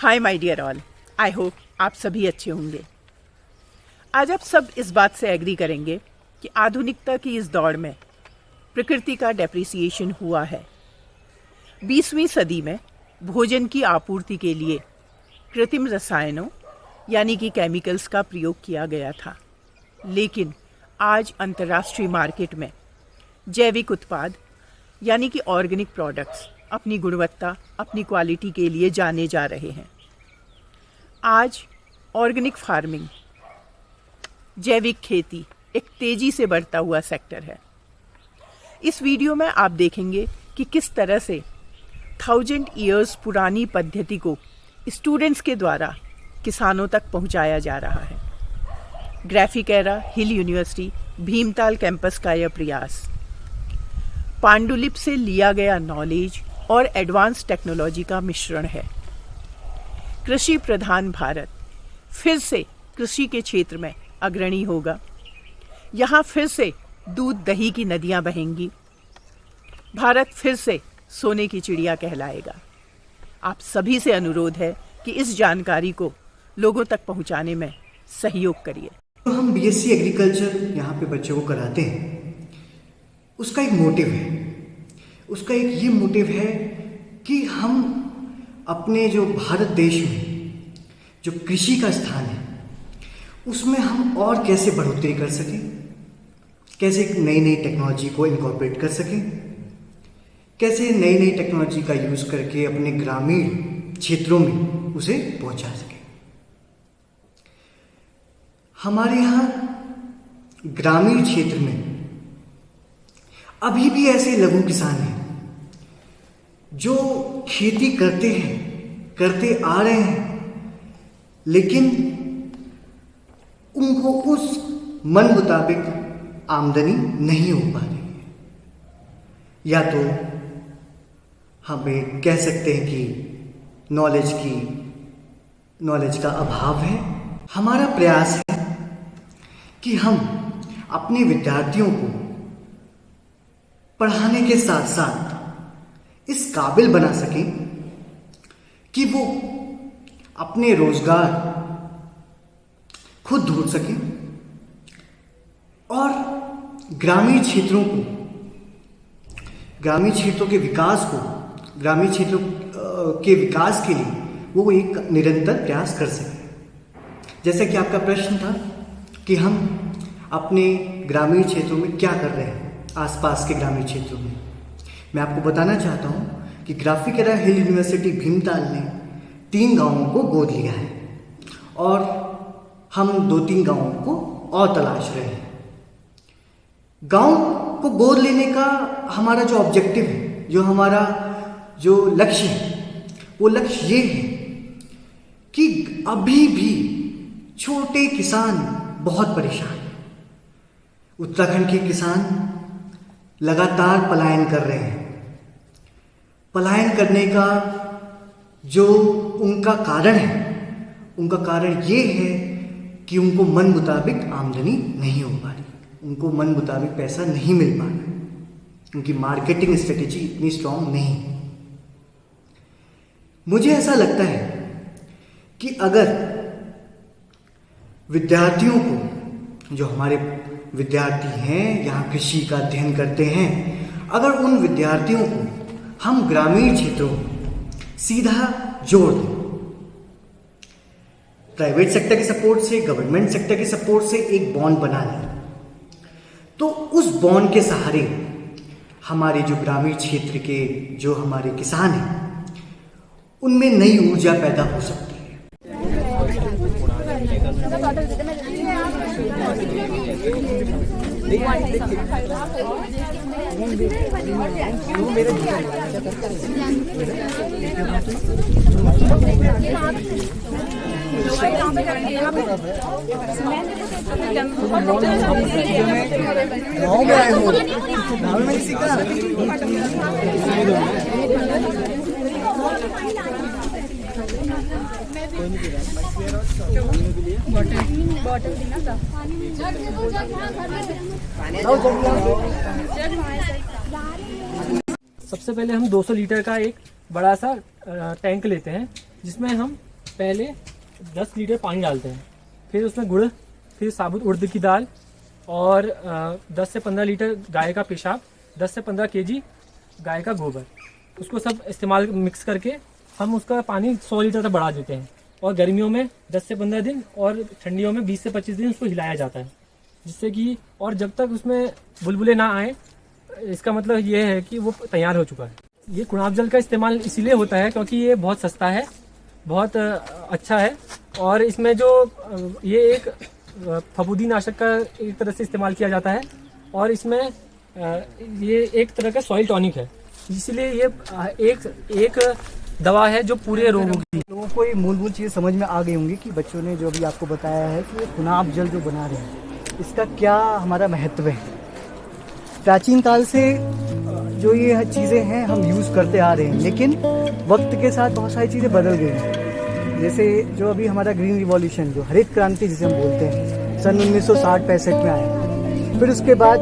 Hi my dear all, I hope आप सभी अच्छे होंगे। आज आप सब इस बात से एग्री करेंगे कि आधुनिकता की इस दौड़ में प्रकृति का डेप्रिसिएशन हुआ है। 20वीं सदी में भोजन की आपूर्ति के लिए कृत्रिम रसायनों यानी कि केमिकल्स का प्रयोग किया गया था, लेकिन आज अंतर्राष्ट्रीय मार्केट में जैविक उत्पाद यानी कि ऑर्गेनिक प्रोडक्ट्स अपनी गुणवत्ता, अपनी क्वालिटी के लिए जाने जा रहे हैं। आज ऑर्गेनिक फार्मिंग, जैविक खेती एक तेज़ी से बढ़ता हुआ सेक्टर है। इस वीडियो में आप देखेंगे कि किस तरह से 1000 ईयर्स पुरानी पद्धति को स्टूडेंट्स के द्वारा किसानों तक पहुंचाया जा रहा है। ग्राफिकेरा हिल यूनिवर्सिटी भीमताल कैंपस का यह प्रयास पांडुलिपि से लिया गया नॉलेज और एडवांस टेक्नोलॉजी का मिश्रण है। कृषि प्रधान भारत फिर से कृषि के क्षेत्र में अग्रणी होगा। यहाँ फिर से दूध दही की नदियाँ बहेंगी। भारत फिर से सोने की चिड़िया कहलाएगा। आप सभी से अनुरोध है कि इस जानकारी को लोगों तक पहुँचाने में सहयोग करिए। तो हम बीएससी एग्रीकल्चर यहाँ पे बच्चों को कराते हैं, उसका एक मोटिव है। उसका एक ये मोटिव है कि हम अपने जो भारत देश में जो कृषि का स्थान है उसमें हम और कैसे बढ़ोतरी कर सकें, कैसे नई नई टेक्नोलॉजी को इनकॉर्पोरेट कर सकें, कैसे नई नई टेक्नोलॉजी का यूज़ करके अपने ग्रामीण क्षेत्रों में उसे पहुंचा सकें। हमारे यहाँ ग्रामीण क्षेत्र में अभी भी ऐसे लघु किसान हैं जो खेती करते आ रहे हैं, लेकिन उनको उस मन मुताबिक आमदनी नहीं हो पा रही है। या तो हमें कह सकते हैं कि नॉलेज का अभाव है। हमारा प्रयास है कि हम अपने विद्यार्थियों को पढ़ाने के साथ साथ इस काबिल बना सकें कि वो अपने रोजगार खुद ढूंढ सकें और ग्रामीण क्षेत्रों के विकास के लिए वो एक निरंतर प्रयास कर सकें। जैसा कि आपका प्रश्न था कि हम अपने ग्रामीण क्षेत्रों में क्या कर रहे हैं, आसपास के ग्रामीण क्षेत्रों में मैं आपको बताना चाहता हूं कि ग्राफिकेरा हिल यूनिवर्सिटी भीमताल ने 3 गांवों को गोद लिया है और हम 2-3 गांवों को और तलाश रहे हैं। गांव को गोद लेने का हमारा जो ऑब्जेक्टिव है, हमारा जो लक्ष्य है, वो लक्ष्य ये है कि अभी भी छोटे किसान बहुत परेशान हैं। उत्तराखंड के किसान लगातार पलायन कर रहे हैं। पलायन करने का जो उनका कारण ये है कि उनको मन मुताबिक आमदनी नहीं हो पा रही, उनको मन मुताबिक पैसा नहीं मिल पा रहा, उनकी मार्केटिंग स्ट्रेटेजी इतनी स्ट्रांग नहीं। मुझे ऐसा लगता है कि अगर विद्यार्थियों को, जो हमारे विद्यार्थी हैं यहाँ कृषि का अध्ययन करते हैं, अगर उन विद्यार्थियों को हम ग्रामीण क्षेत्रों में सीधा जोड़ दें, प्राइवेट सेक्टर के सपोर्ट से, गवर्नमेंट सेक्टर के सपोर्ट से एक बॉन्ड बना लें, तो उस बॉन्ड के सहारे हमारे जो ग्रामीण क्षेत्र के जो हमारे किसान हैं उनमें नई ऊर्जा पैदा हो सकती है। सबसे पहले हम 200 लीटर का एक बड़ा सा टैंक लेते हैं जिसमें हम पहले 10 लीटर पानी डालते हैं, फिर उसमें गुड़, फिर साबुत उड़द की दाल और 10 से 15 लीटर गाय का पेशाब, 10 से 15 केजी गाय का गोबर, उसको सब इस्तेमाल मिक्स करके हम उसका पानी 100 लीटर तक बढ़ा देते हैं। और गर्मियों में 10 से 15 दिन और ठंडियों में 20 से 25 दिन उसको हिलाया जाता है, जिससे कि और जब तक उसमें बुलबुले ना आए, इसका मतलब ये है कि वो तैयार हो चुका है। ये कुणाब जल का इस्तेमाल इसीलिए होता है क्योंकि ये बहुत सस्ता है, बहुत अच्छा है, और इसमें जो ये एक फफूंदी नाशक का एक तरह से इस्तेमाल किया जाता है, और इसमें ये एक तरह का सॉइल टॉनिक है, इसलिए ये एक दवा है जो पूरे रोगों की। लोगों को ये मूलभूत चीज़ समझ में आ गई होंगी कि बच्चों ने जो अभी आपको बताया है कि ये गुलाब जल जो बना रहे हैं, इसका क्या हमारा महत्व है। प्राचीन काल से जो ये चीज़ें हैं हम यूज़ करते आ रहे हैं, लेकिन वक्त के साथ बहुत सारी चीज़ें बदल गई हैं। जैसे जो अभी हमारा ग्रीन रिवॉल्यूशन, जो हरित क्रांति जिसे हम बोलते हैं, सन 1960-65 में आया। फिर उसके बाद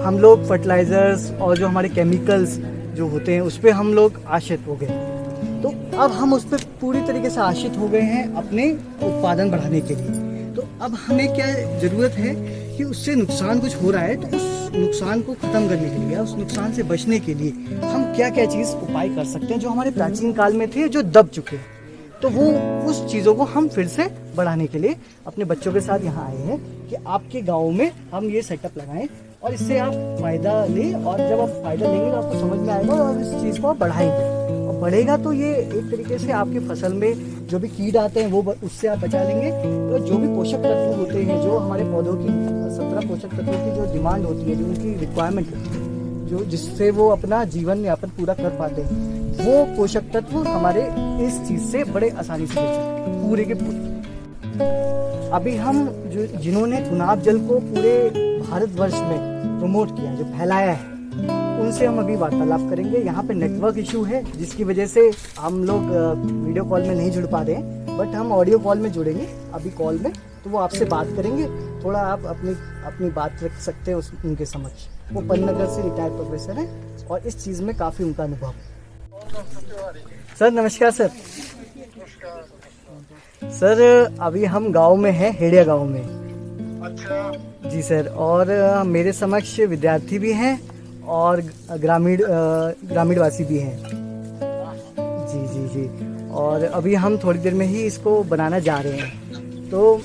हम लोग फर्टिलाइज़र्स और जो हमारे केमिकल्स जो होते हैं उस पर हम लोग आश्रित हो गए। तो अब हम उस पर पूरी तरीके से आश्रित हो गए हैं अपने उत्पादन बढ़ाने के लिए। तो अब हमें क्या ज़रूरत है कि उससे नुकसान कुछ हो रहा है, तो उस नुकसान को ख़त्म करने के लिए, उस नुकसान से बचने के लिए हम क्या क्या चीज़ उपाय कर सकते हैं जो हमारे प्राचीन काल में थे, जो दब चुके हैं। तो वो उस चीज़ों को हम फिर से बढ़ाने के लिए अपने बच्चों के साथ यहाँ आए हैं कि आपके गाँव में हम ये सेटअप लगाएं और इससे आप फ़ायदा लें, और जब आप फ़ायदा लेंगे तो आपको समझ में आएगा और इस चीज़ को आप बढ़ाएंगे। और बढ़ेगा तो ये एक तरीके से आपकी फसल में जो भी कीट आते हैं वो उससे आप बचा लेंगे। तो जो भी पोषक तत्व होते हैं, जो हमारे पौधों की 17 पोषक तत्वों की जो डिमांड होती है, जो उनकी रिक्वायरमेंट होती है, जो जिससे वो अपना जीवन यापन पूरा कर पाते हैं, वो पोषक तत्व हमारे इस चीज़ से बड़े आसानी से मिल सकते हैं, पूरे के पूरे। अभी हम जो जिन्होंने गुलाब जल को पूरे भारतवर्ष में प्रमोट किया, जो फैलाया है, उनसे हम अभी वार्तालाप करेंगे। यहाँ पे नेटवर्क इशू है जिसकी वजह से हम लोग वीडियो कॉल में नहीं जुड़ पा रहे हैं, बट हम ऑडियो कॉल में जुड़ेंगे अभी कॉल में, तो वो आपसे बात करेंगे। थोड़ा आप अपनी बात रख सकते हैं उनके समक्ष। वो पन्नगर से रिटायर्ड प्रोफेसर हैं और इस चीज़ में काफ़ी उनका अनुभव है। सर नमस्कार। सर अभी हम गांव में हैं, हेड़िया गांव में। अच्छा जी सर, और मेरे समक्ष विद्यार्थी भी हैं और ग्रामीणवासी भी हैं। जी जी जी, और अभी हम थोड़ी देर में ही इसको बनाना जा रहे हैं, तो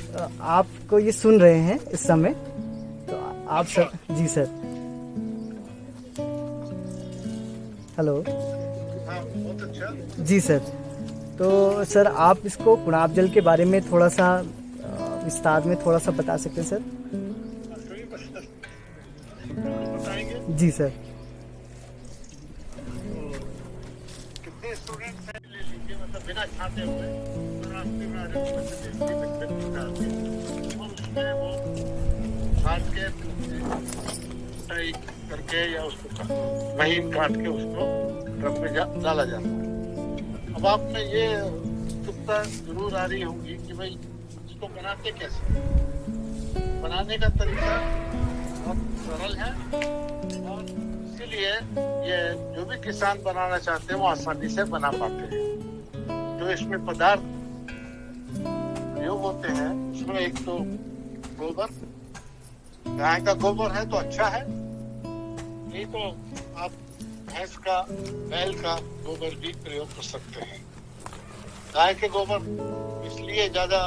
आपको ये सुन रहे हैं इस समय, तो आप सर। जी सर, हेलो। हाँ, बहुत अच्छा। जी सर, तो सर आप इसको गुलाब जल के बारे में थोड़ा सा विस्तार में थोड़ा सा बता सकते हैं सर? बताएंगे। जी सर। कितने स्टूडेंट्स हैं ले लीजिए, मतलब बिना छाते हुए रास्ते में आ रहे हैं, और उसमें वो छाट के कुटाई करके या उसको महीन काट के उसको ड्रम में डाला जाता है। अब आप में ये उत्सुकता जरूर आ रही होगी कि भाई इसको बनाते कैसे। बनाने का तरीका बहुत सरल है, और इसीलिए ये जो भी किसान बनाना चाहते हैं वो आसानी से बना पाते हैं। जो इसमें पदार्थ प्रयोग होते हैं उसमें एक तो गोबर, गाय का गोबर है तो अच्छा है, नहीं तो आप भैंस का, बैल का गोबर भी प्रयोग कर सकते हैं। गाय के गोबर इसलिए ज्यादा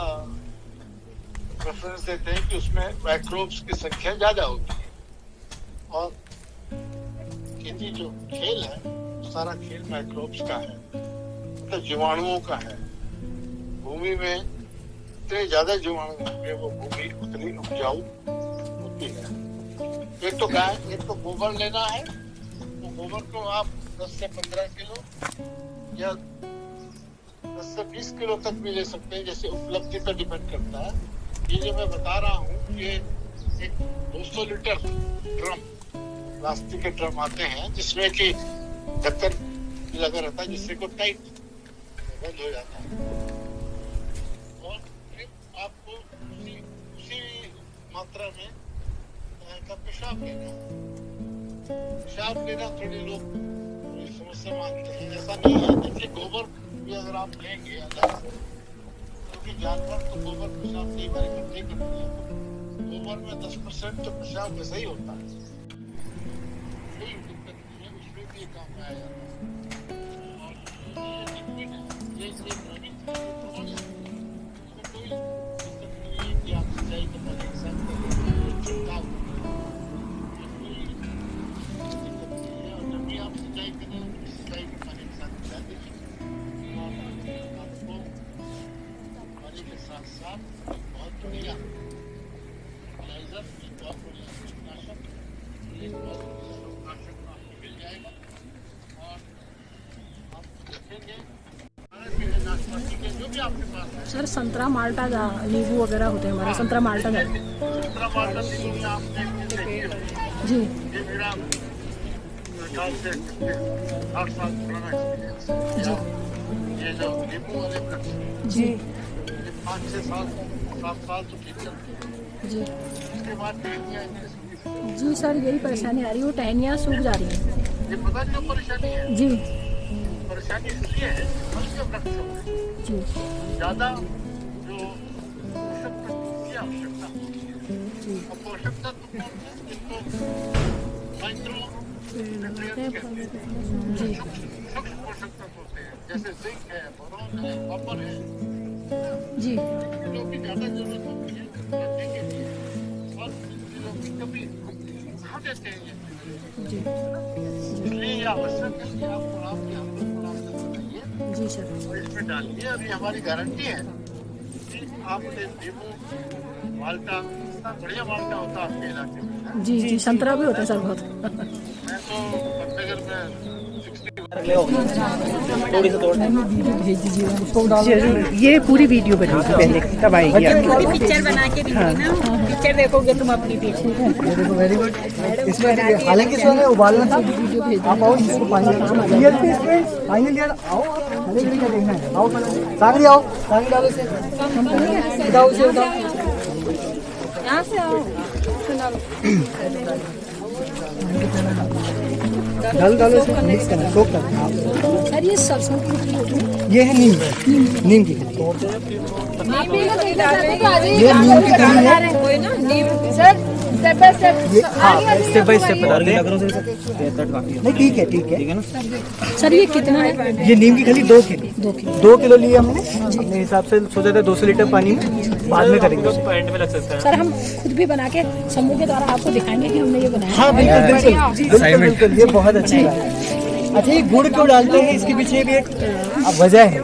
प्रेफरेंस देते हैं कि उसमें माइक्रोब्स की संख्या ज्यादा होती है, और खेती जो खेल है सारा खेल माइक्रोब्स का है, मतलब जीवाणुओं का है। भूमि में जितने ज्यादा जीवाणु होंगे वो भूमि उतनी उपजाऊ होती है। एक तो गाय, एक तो गोबर लेना है, तो गोबर को आप 10 से 15 किलो या 10 से 20 किलो तक भी ले सकते हैं, जैसे उपलब्धि पर डिपेंड करता है। ये जो मैं बता रहा हूँ ये एक 200 लीटर ड्रम, प्लास्टिक के ड्रम आते हैं जिसमें कि ढक्कन लगा रहता है, जिससे को टाइट बंद हो जाता है, और फिर आपको उसी मात्रा में का पेशाब लेना। पेशाब लेना थोड़े लोग समस्या मानते हैं, ऐसा नहीं है। देखिए गोबर भी अगर आप लेंगे अलग से क्योंकि जानवर तो गोबर पेशाब कई बार इकट्ठे करते हैं, गोबर में 10% तो पेशाब वैसे ही होता है, कोई दिक्कत नहीं है, उसमें भी ये काम में आ जाता है। और ये लिक्विड है, ये द्रवित है, इसमें कोई दिक्कत नहीं है कि आप सिंचाई करने के साथ छिड़काव करें, कोई दिक्कत नहीं है। और जब भी आप सिंचाई करें, सिंचाई के पानी के साथ मिला दीजिए, और आपको पानी के साथ साथ बहुत बढ़िया फर्टिलाइजर, बहुत बढ़िया कीटनाशक, ये बहुत बढ़िया कीटनाशक आपको मिल जाएगा। और आप देखेंगे नाशपाती के जो भी आपके पास है, सर संतरा माल्टा नींबू वगैरह होते हैं हमारे, संतरा माल्टा संतरा माल्टा नींबू आपने देखी होगी। जी। ये मेरा ख्याल से 8 साल पुराना एक्सपीरियंस है। ये जो नींबू वाले वृक्ष हैं, जी 5-6 साल 7 साल तो ठीक चलते हैं, जी उसके बाद टहनियाँ इतनी सूखी सूखी। जी सर यही परेशानी आ रही है, वो टहनियाँ सूख जा रही हैं। ये पता क्यों परेशानी है? जी परेशानी इसलिए है फल के वृक्षों में जी ज्यादा जो पोषक तत्व की आवश्यकता होती है, और पोषक तत्व कौन है? जिनको माइक्रो न्यूट्रिएंट्स कहते हैं, जी सूक्ष्म पोषक तत्व होते हैं, जैसे जिंक है, बोरॉन है, कॉपर है, जी जो भी ज्यादा जरूरत होती है बढ़ने के लिए, और इन चीजों की कमी खा देते हैं ये। जी इसलिए ये आवश्यक है कि आप गुलाब के हमलों को बनाइए जी सर और इसमें डालिए। अभी हमारी गारंटी है कि आपने नींबू माल्टा, इतना बढ़िया माल्टा होता है आपके इलाके में, जी जी संतरा भी होता है सर बहुत। मैं तो पन्नेगर में 60 भेज दीजिए उसको जरूर, ये पूरी वीडियो बनेगी पहले, तब आएगी आपकी। पिक्चर बना के भेजना, पिक्चर देखोगे तुम अपनी पेज पे। देखो वेरी गुड। इसमें हालांकि इसमें उबालना था, आप आओ इसको पानी फाइनल ईयर आओ, हरे घड़ी का देखना है। आओ सागरी, आओ सागरी डालो इसे, उठाओ इसे, उठाओ यहाँ से आओ। डालो इसे, मिक्स करना, सोक करना। सर ये सरसों की होती है। ये है नीम, नीम की खली। ये नीम की खली है। कोई ना नीम सर स्टेप बाय स्टेप। हाँ स्टेप बाय स्टेप बताते हैं। नहीं ठीक है ना। सर ये कितना है? ये नीम की खली 2 किलो, 2 किलो लिए हमने। अपने हिसाब से सोचा था 200 लीटर पानी में बाद में करेंगे। सर हम खुद भी बना के समूह के द्वारा आपको दिखाएंगे कि हमने ये बनाया। हाँ बिल्कुल बिल्कुल, ये बहुत अच्छी बात है। अच्छा ये गुड़ क्यों डालते हैं, इसके पीछे भी एक वजह है।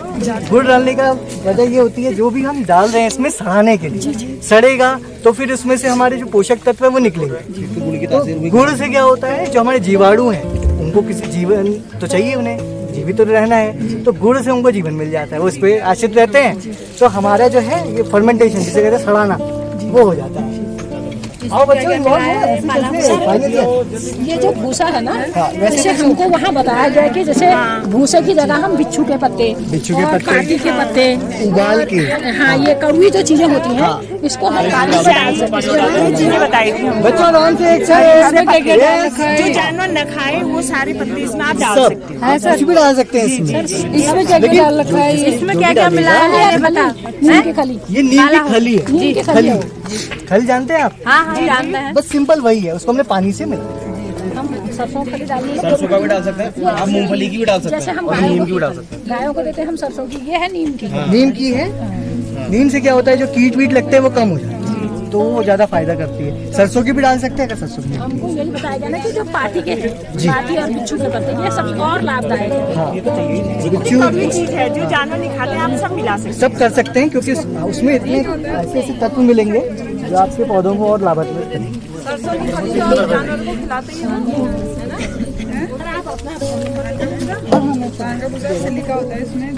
गुड़ डालने का वजह ये होती है, जो भी हम डाल रहे हैं इसमें सड़ाने के लिए, सड़ेगा तो फिर उसमें से हमारे जो पोषक तत्व है वो निकलेंगे। तो गुड़ से क्या होता है, जो हमारे जीवाणु हैं उनको किसी जीवन तो चाहिए, उन्हें जीवित तो रहना है, तो गुड़ से उनको जीवन मिल जाता है, वो इस पे आश्रित रहते हैं। तो हमारा जो है ये फर्मेंटेशन, जिसे कहते हैं सड़ाना, वो हो जाता है। आओ बच्चों, ये जो भूसा है ना, जैसे हमको वहाँ बताया गया कि जैसे भूसे की जगह हम बिच्छू के पत्ते, काटी के पत्ते उबाल के, हाँ ये कड़वी जो चीजें होती हैं इसको हम पानी से डाल सकते हैं। चीजें बताई थी हम। बच्चों आराम से, एक जो जानवर न खाए वो सारे पत्ते इसमें आप डाल सकते हो। कुछ भी डाल सकते हैं इसमें। इसमें क्या क्या डाल रखा है? इसमें क्या क्या मिलाया है बता। नीम की खली, ये नीम की खली है। नीम की खली है। खली जानते हैं आप? हाँ हाँ जानते हैं। बस सिंपल वही है, उसको हमने पानी से मिला। हम सरसों खली डालेंगे, सरसों का भी डाल सकते हैं आप, मूंगफली की भी डाल सकते जैसे हैं हम और नीम की भी डाल सकते गायों को देते हैं हम सरसों की, ये है नीम की। नीम की है। नीम से क्या होता है, जो कीट वीट लगते हैं वो कम हो जाते हैं, तो वो ज्यादा फायदा करती है। सरसों की भी डाल सकते हैं, अगर सरसों की। हमको यही बताया गया ना कि जो पाटी और बिच्छू के पत्ते ये सब और लाभदायक है। कड़वी चीज है जो जानवर नहीं खाते, आप सब मिला सकते सब कर सकते हैं, क्योंकि उसमें इतने ऐसे ऐसे तत्व मिलेंगे जो आपके पौधों को और लाभान्वित करेंगे। सरसों की खली तो जानवर को खिलाते ही हैं, है ना। लिखा होता है इसमें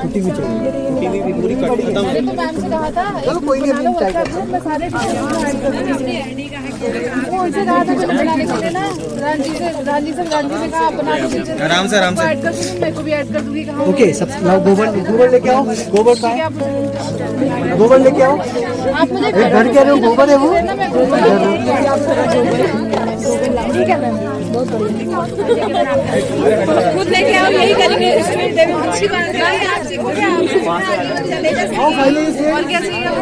छुट्टी भी चाहिए। पूरी कट खत्म है। चलो कोई नहीं, अभी ट्राई करते हैं। आराम से ओके, सब लाओ गोबर लेके आओ। गोबर कहाँ है? गोबर लेके आओ। घर कह रहे हो, गोबर है वो। ठीक है मैम, बहुत बढ़िया। खुद लेके आओ, यही करेंगे। स्टूडेंट देवी अच्छी बात है, आप सीखोगे, आप चले जाओ। और क्या सीखोगे?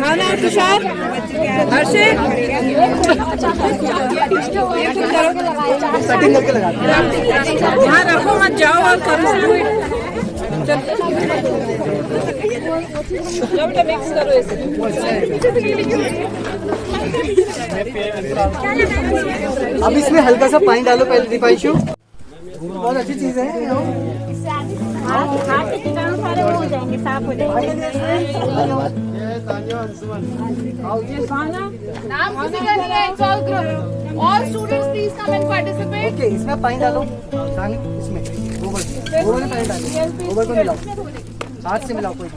भावना, तुषार, हर्षित, कटिंग करके लगा यहाँ रखो मत, जाओ और करो। चलो मिक्स करो इसे। अब इसमें हल्का सा पानी डालो पहले दीपांशु। बहुत अच्छी चीज है। हाथ के कीटाणु सारे वो हो जाएंगे, साफ हो जाएंगे। All students please come and participate. Okay, इसमें पानी डालो। इसमें गोबर में पानी डालो, गोबर को मिलाओ, हाथ से मिलाओ। कोई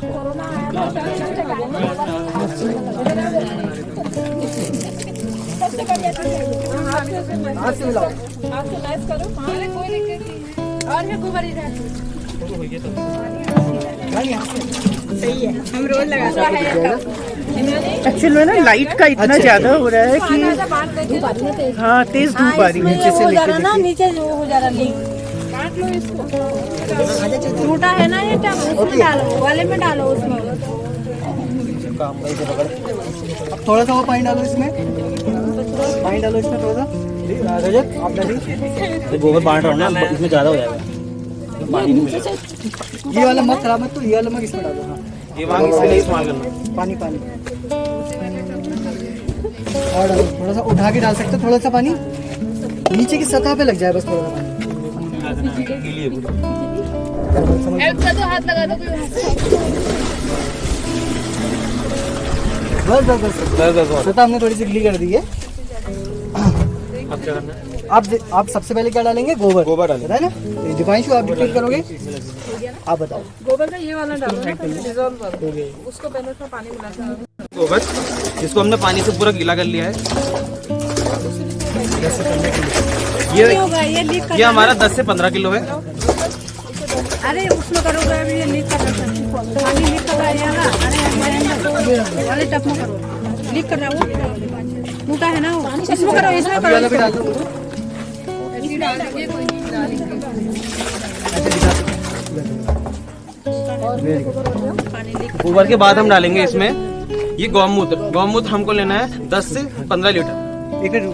हाथ से मिलाओ। हाथ से मैच करो। अरे कोई दिक्कत नहीं है। और है गोबर इधर। सही है, हम रोज लगाते हैं। एक्चुअल में ना लाइट का इतना ज्यादा हो रहा है कि हाँ तेज धूप आ रही है नीचे से लेके ना नीचे जो हो जा रहा लीक। काट लो इसको। टूटा है ना ये टब, उसमें डालो, वाले में डालो उसमें। अब थोड़ा सा वो पानी डालो इसमें, पानी डालो इसमें थोड़ा सा। रजत आप डालिए। तो गोबर बांट रहा हूँ ना, इसमें ज्यादा हो जाएगा। पानी नहीं मिलेगा। ये वाला मत खराब मत, तो ये वाला मत इसमें डालो। हाँ, ये वहाँ इसलिए इस्तेमाल करना। पानी पानी और डालो, थोड़ा सा उठा के डाल सकते हो। थोड़ा सा पानी नीचे की सतह पे लग जाए, बस थोड़ा सा पानी। हेल्प कर दो, हाथ लगा दो। बस बस बस सतह हमने थोड़ी सी गीली कर दी है। अब क्या करना है? आप सबसे पहले क्या डालेंगे? गोबर। गोबर डालें। है ना? दीपांशु आप डिक्टेट करोगे, आप बताओ। गोबर का ये वाला डालो ना, डिजोल्व करो उसको, पहले उसमें पानी मिलाकर। गोबर इसको हमने पानी से पूरा गीला कर लिया है। ये हमारा 10 से 15 किलो है। अरे उसमें करोगे अभी ये लीक कर रहा है, पानी लीक कर रहा है ना। अरे टप में करो, लीक कर रहा है वो, टूटा है ना वो। इसमें करो, इसमें अभी वाला भी डाल दो। गोबर के बाद हम डालेंगे इसमें ये गौमूत्र। गौमूत्र हमको लेना है 10 से 15 लीटर। एक मिनट।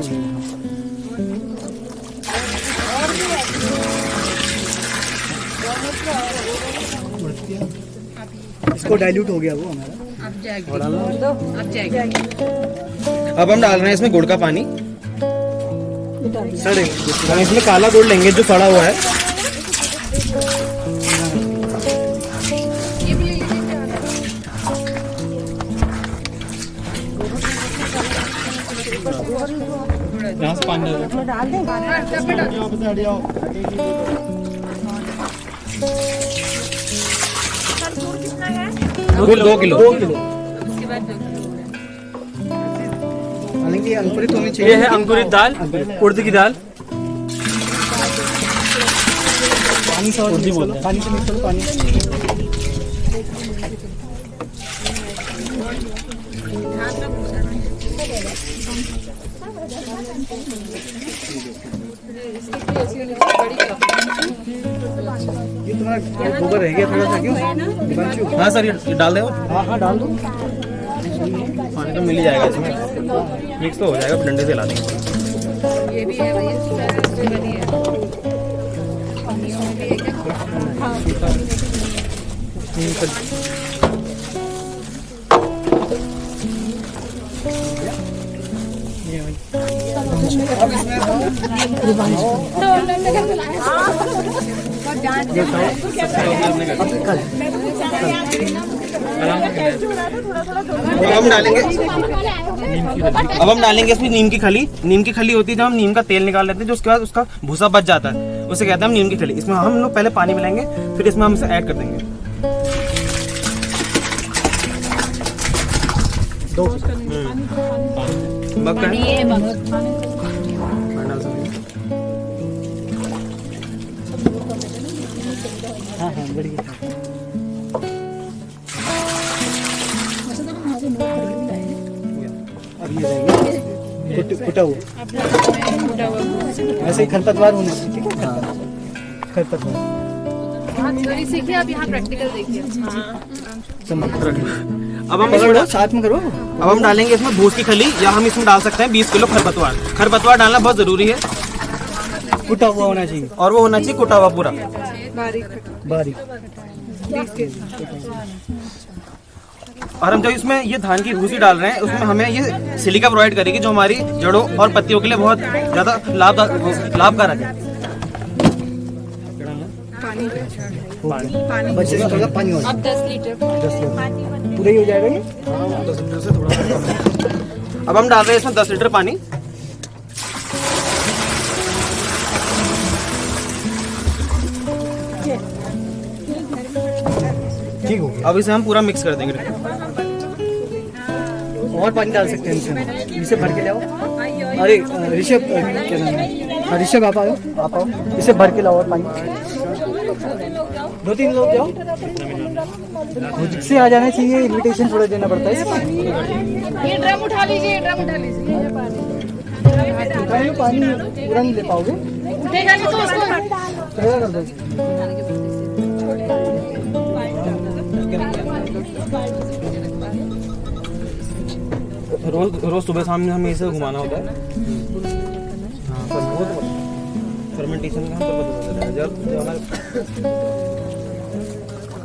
इसको डाइल्यूट हो गया वो हमारा। अब हम डाल रहे हैं इसमें गुड़ का पानी। सड़े हम इसमें काला गुड़ लेंगे जो सड़ा हुआ है। यहाँ से पानी डाल गुड़ 2 किलो। हालांकि अंकुरित होनी चाहिए। ये है अंकुरित दाल, उड़द की दाल। पानी से मिक्स करो, पानी से मिक्स करो, पानी। ये तुम्हारा गोबर रह गया थोड़ा सा, क्यों दीपांशु? हाँ सर, ये डाल दे। हाँ हाँ डाल दो। पानी तो मिल ही जाएगा इसमें, मिक्स तो हो जाएगा, डंडे से ला देंगे। ये भी है भैया, बनी है। अब हम डालेंगे इसमें नीम की खली। नीम की खली होती है जब हम नीम का तेल निकाल लेते हैं, जो उसके बाद उसका भूसा बच जाता है, उसे कहते हैं हम नीम की खली। इसमें हम लोग पहले पानी मिलाएंगे, फिर इसमें हम इसे ऐड कर देंगे। हाँ हाँ बढ़िया। अभी ये रहेगा कुटा हुआ, ऐसे ही खरपतवार होना चाहिए, ठीक है। हाँ खरपतवार थोड़ी सीखिए, आप यहाँ प्रैक्टिकल देखिए। अब हम पकड़ो, साथ में करो। अब हम डालेंगे इसमें भूस की खली, या हम इसमें डाल सकते हैं 20 किलो खरपतवार। खरपतवार डालना बहुत जरूरी है कुटा हुआ होना चाहिए और वो होना चाहिए कुटा हुआ पूरा। बारीक। और हम जो इसमें ये धान की भूसी डाल रहे हैं उसमें हमें ये सिलिका प्रोवाइड करेगी जो हमारी जड़ों और पत्तियों के लिए बहुत ज्यादा लाभकारक है। बच्चे का थोड़ा पानी हो, अब 10 लीटर पूरा ही हो जाएगा ये। 10 लीटर से थोड़ा। अब हम डाल रहे हैं इसमें 10 लीटर पानी। ठीक हो गया। अब इसे हम पूरा मिक्स कर देंगे। और पानी डाल सकते हैं इसमें, इसे भर के लाओ। अरे ऋषभ, क्या नाम है? ऋषभ आप आओ, इसे भर के लाओ और पानी। 2-3 लोग जाओ, खुद से आ जाना चाहिए, इनविटेशन थोड़ा देना पड़ता है इसमें। ये ड्रम उठा लीजिए, ड्रम उठा लीजिए। पानी पूरा नहीं ले पाओगे, उठेगा नहीं तो उसको थोड़ा कर दो। रोज सुबह शाम में हमें इसे घुमाना होता है। हाँ, पर वो तो फर्मेंटेशन का हम तो बता रहे हैं। जब हमारे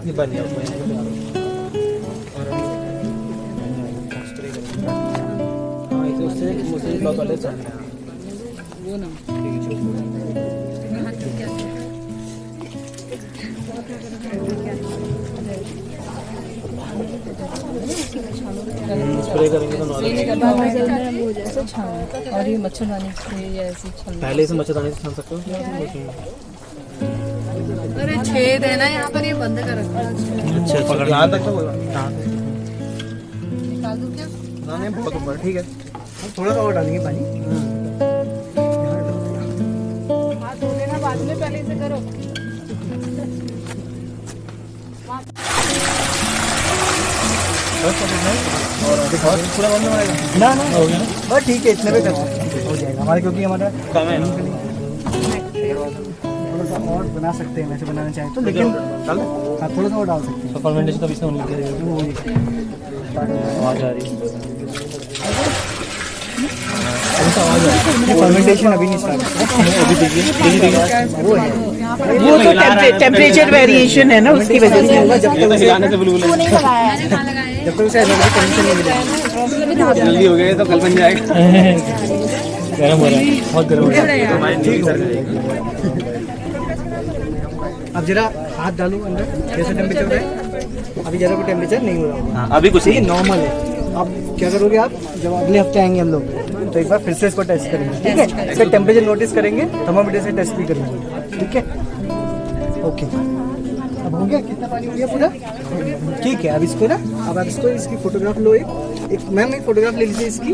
ये बन गया उसमें और हाँ इसे उससे मुझे ब्लॉक वाले चाहिए वो ना स्प्रे करेंगे तो नॉर्मल और ये मच्छरदानी से ऐसे पहले से मच्छरदानी से छान सकते हो। अरे छेद है ना यहाँ पर, ये बंद कर रखा है। अच्छा पकड़ यहाँ तक तो निकाल दूँ क्या? नहीं बहुत ठीक है। थोड़ा सा और डालेंगे पानी। हाथ धो लेना बाद में, पहले इसे करो। पूरा बंद हो जाएगा ना हो गया, बस ठीक है, इतने में कर सकते हैं, हो जाएगा हमारे, क्योंकि हमारा कम है थोड़ा सा और बना सकते हैं वैसे बनाना चाहे तो, लेकिन हाँ थोड़ा सा और डाल सकते हैं। फर्मेंटेशन तो इसमें आवाज आ रही है। फर्मेंटेशन अभी नहीं स्टार्ट, अभी देखिए वो है, वो तो टेम्परेचर वेरिएशन है ना, उसकी वजह से होगा। जब तक उसे एनर्जी कंडीशन नहीं मिलेगा। जल्दी हो गया तो कल बन जाएगा। गर्म हो रहा है, बहुत गर्म हो रहा है। अब जरा हाथ डालो अंदर, जैसे टेम्परेचर है अभी जरा कोई टेम्परेचर नहीं हो रहा होगा। अभी कुछ ये नॉर्मल है। अब क्या करोगे आप, जब अगले हफ्ते आएंगे हम लोग तो एक बार फिर से इसको टेस्ट करेंगे, ठीक है। इसका टेम्परेचर नोटिस करेंगे, थर्मामीटर से टेस्ट भी करेंगे, ठीक है। ओके, अब हो गया, कितना पानी हो गया पूरा, ठीक है। अब इसको ना, अब आप इसको इसकी फोटोग्राफ लो, एक मैम एक फोटोग्राफ ले लीजिए इसकी,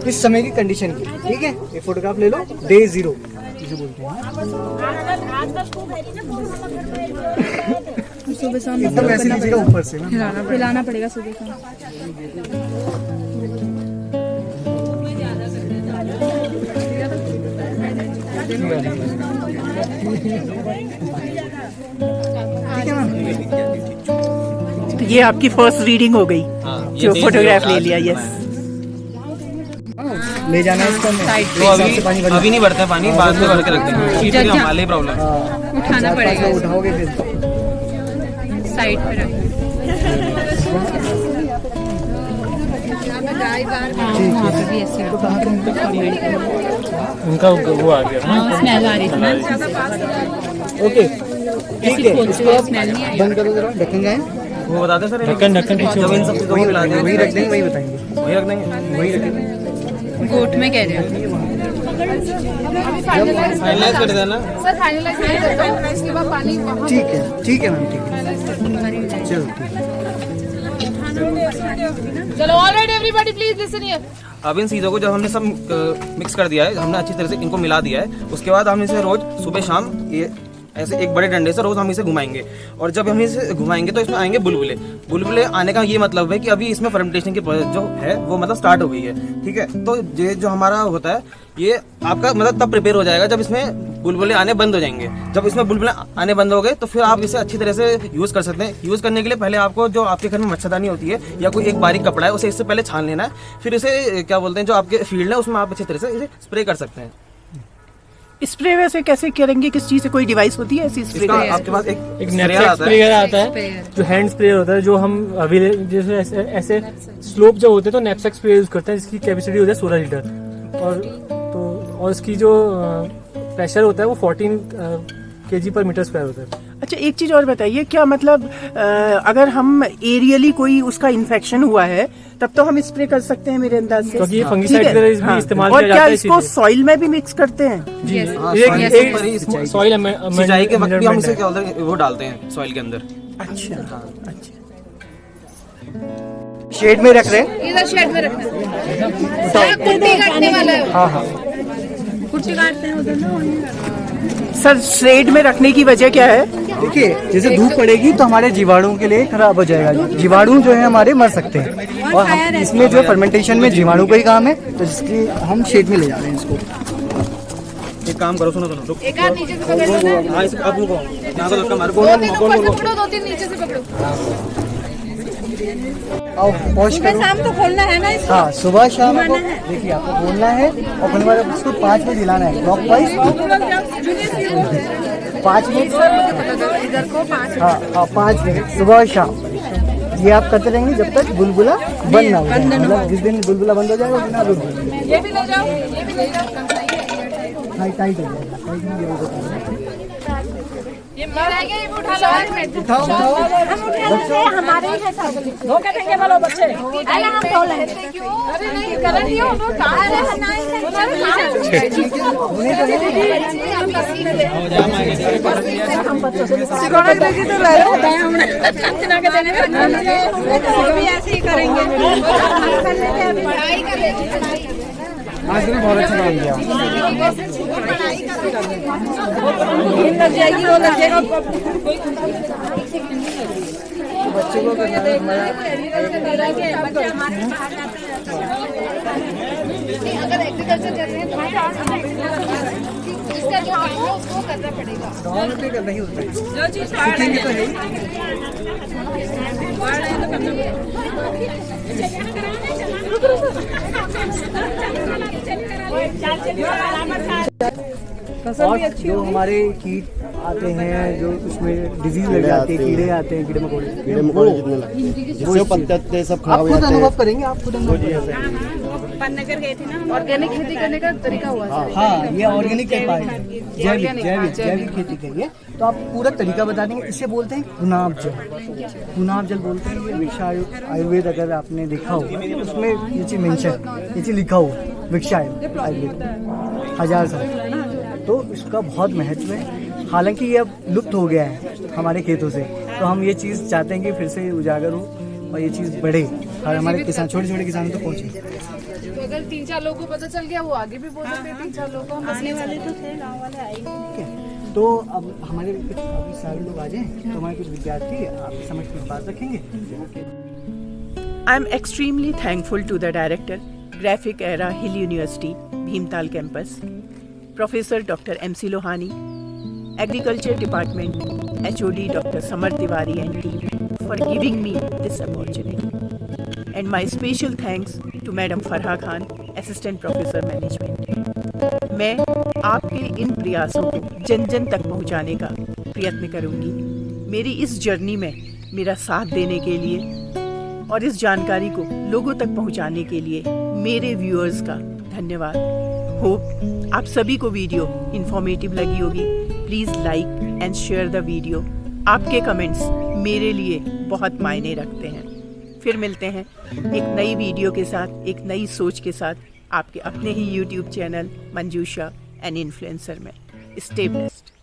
इस समय की कंडीशन की, ठीक है। एक फोटोग्राफ ले लो, डे 0 जो बोलते हैं, सुबह शाम एकदम ऐसे लीजिएगा ऊपर से ना। हिलाना पड़ेगा सुबह शाम। तो ये आपकी फर्स्ट रीडिंग हो गई, जो फोटोग्राफ ले लिया। यस, ले जाना है इसको, तो अभी नहीं भरता पानी, बाद में भर के रख देंगे। शीट की हमारे प्रॉब्लम उठाना पड़ेगा, उठाओगे फिर साइड पे रखो। गाय बार भी ऐसे उनका वो आ गया स्मेल आ रही थी ना, ओके, ठीक है। इसको आप बंद करो जरा, ढक्कन जाए, वो बताते सर। ढक्कन पीछे जब इन सब चीजों को मिला देंगे वही रख देंगे, वही बताएंगे, वही रख देंगे। वही रखेंगे। गोट में कह रहे हो फाइनलाइज कर देना। सर, फाइनलाइज नहीं करता हूं, इसके बाद पानी वहाँ ठीक है, ठीक है मैम, ठीक है, चलो ठीक है। चलो, alright everybody please listen here. अब इन चीज़ों को जब हमने सब मिक्स कर दिया है, हमने अच्छी तरह से इनको मिला दिया है, उसके बाद हम इसे रोज सुबह शाम ये ऐसे एक बड़े डंडे से रोज हम इसे घुमाएंगे, और जब हम इसे घुमाएंगे तो इसमें आएंगे बुलबुले। बुलबुले आने का ये मतलब है कि अभी इसमें फर्मेंटेशन की जो है वो मतलब स्टार्ट हो गई है, ठीक है। तो ये जो हमारा होता है ये आपका मतलब तब प्रिपेयर हो जाएगा जब इसमें बुलबुले आने बंद हो जाएंगे। जब इसमें बुलबुले आने बंद हो गए तो फिर आप इसे अच्छी तरह से यूज़ कर सकते हैं। यूज़ करने के लिए पहले आपको जो आपके घर में मच्छरदानी होती है या कोई एक बारीक कपड़ा है उसे इससे पहले छान लेना है, फिर इसे क्या बोलते हैं जो आपके फील्ड है उसमें आप अच्छी तरह से इसे स्प्रे कर सकते हैं। स्प्रे वैसे कैसे करेंगे, किस चीज से, कोई डिवाइस होती है ऐसी स्प्रे? आपके पास एक नैपसेक स्प्रेयर आता है जो हैंड स्प्रेयर होता है, जो हम अभी जैसे ऐसे स्लोप जो होते हैं तो नैपसेक स्प्रे यूज करते हैं, जिसकी कैपेसिटी होती है 16 लीटर और इसकी जो प्रेशर होता है वो 14 kg पर मीटर स्क्वायर होता है। अच्छा, एक चीज और बताइए, क्या मतलब अगर हम एरियली कोई उसका इन्फेक्शन हुआ है तब तो हम स्प्रे कर सकते हैं मेरे अंदाज से, क्योंकि ये फंगिसाइड भी इस्तेमाल और किया क्या जाता है इसको सॉइल में भी मिक्स करते हैं? जी, सॉइल सॉइल सिंचाई के वक्त भी हम इसे क्या बोलते हैं वो डालते हैं सॉइल के अंदर। अच्छा अच्छा, शेड में रख रहे हैं। इधर शेड में रखना है, कुट्टी काटने वाला है। हाँ हाँ, कुर्सी काटते हैं उधर ना। सर शेड में रखने की वजह क्या है? देखिए जैसे धूप पड़ेगी तो हमारे जीवाणुओं के लिए खराब हो जाएगा, जीवाणु जो है हमारे मर सकते हैं, और हम इसमें जो फर्मेंटेशन में जीवाणु का ही काम है, तो इसलिए हम शेड में ले जा रहे हैं इसको। एक काम करो, सुनो सुनो, एक हाथ नीचे से पकड़ लो ना, हाँ इसे अब रुको, यहाँ को धक्का मारो, दो तीन ऊपर से पकड़ो, दो तीन नीचे से पकड़ो। आओ वॉश सुबह करो। शाम तो खोलना है ना इसको। हाँ सुबह शाम को देखिए आपको बोलना है, और फिर हमारे उसको 5 में दिलाना है क्लॉक वाइज, 5 मिनट। इधर को 5 हाँ हाँ 5 मिनट सुबह और शाम, ये आप करते रहेंगे जब तक बुलबुला बंद ना हो जाए। मतलब जिस दिन बुलबुला बंद हो जाएगा उस दिन आप रुक ये भी ले जाओ, ये भी ले जाओ। टाइट हो जाएगा, टाइट नहीं होगा। ये रह गया, ये भी उठा लो। उठाओ उठाओ, हमारे ही है सब। धोखे देंगे बोलो बच्चे। अरे हम धो लेंगे क्यों? अरे नहीं कर रही हो, तो कहां है? हम बच्चों से सिखाना देगी तो ले लो। चिना के देने में भी ऐसे ही करेंगे। पढ़ाई कर लेगी, पढ़ाई आज ने बहुत अच्छा काम किया। लग जाएगी, वो लग जाएगी। बच्चों को करना है बच्चे हमारे बाहर जाते नहीं, अगर एग्रीकल्चर कर रहे हैं तो इसका जो काम है उसको करना पड़ेगा। गाँव में करना ही होता है, जो चीज सीखेंगे तो है ही। और जो हमारे कीट आते हैं, जो उसमें डिजीज लग जाती है, कीड़े आते हैं, कीड़े मकोड़े जितने लगते जिससे पत्ते सब खराब आप हो खुद जाते हैं। अनुभव करेंगे, आप खुद अनुभव करेंगे। पन्नगर गए थे ना। ऑर्गेनिक खेती करने का तरीका हुआ है। हाँ ये ऑर्गेनिक कह पाएंगे, जैविक खेती करिए तो आप पूरा तरीका बता देंगे। इसे बोलते हैं गुलाब जल, गुलाब जल बोलते हैं। ये वृक्षा आयुर्वेद अगर आपने देखा हो तो उसमें ये चीज मेंशन, ये चीज लिखा हुआ वृक्षा आयुर्वेद 1000 साल, तो इसका बहुत महत्व है। हालांकि ये अब लुप्त हो गया है हमारे खेतों से, तो हम ये चीज़ चाहते हैं कि फिर से उजागर हो और ये चीज़ बढ़े और हमारे किसान, छोटे छोटे किसानों तक पहुँचे। तो अगर 3-4 लोगों को पता चल गया, वो आगे भी बोल सकते हैं। 3-4 लोगों को हम आने वाले तो थे, गाँव वाले आएंगे। तो अब हमारे कुछ अभी सारे लोग आ जाएं तो हमारे कुछ विद्यार्थी आपकी समझ की बात रखेंगे। I am extremely thankful to the director, Graphic Era Hill University, Bhimtal campus, Professor Dr. M.C. Lohani, Agriculture Department, HOD Dr. Samar Tiwari and team for giving me this opportunity. And my special thanks to Madam Farha Khan, Assistant Professor Management. मैं आपके इन प्रयासों को जन जन तक पहुंचाने का प्रयत्न करूंगी। मेरी इस जर्नी में मेरा साथ देने के लिए और इस जानकारी को लोगों तक पहुंचाने के लिए मेरे व्यूअर्स का धन्यवाद। होप आप सभी को वीडियो इन्फॉर्मेटिव लगी होगी। Please like and share the video. आपके कमेंट्स मेरे लिए बहुत मायने रखते हैं। फिर मिलते हैं एक नई वीडियो के साथ, एक नई सोच के साथ, आपके अपने ही YouTube channel Manjusha an influencer में। Stay blessed.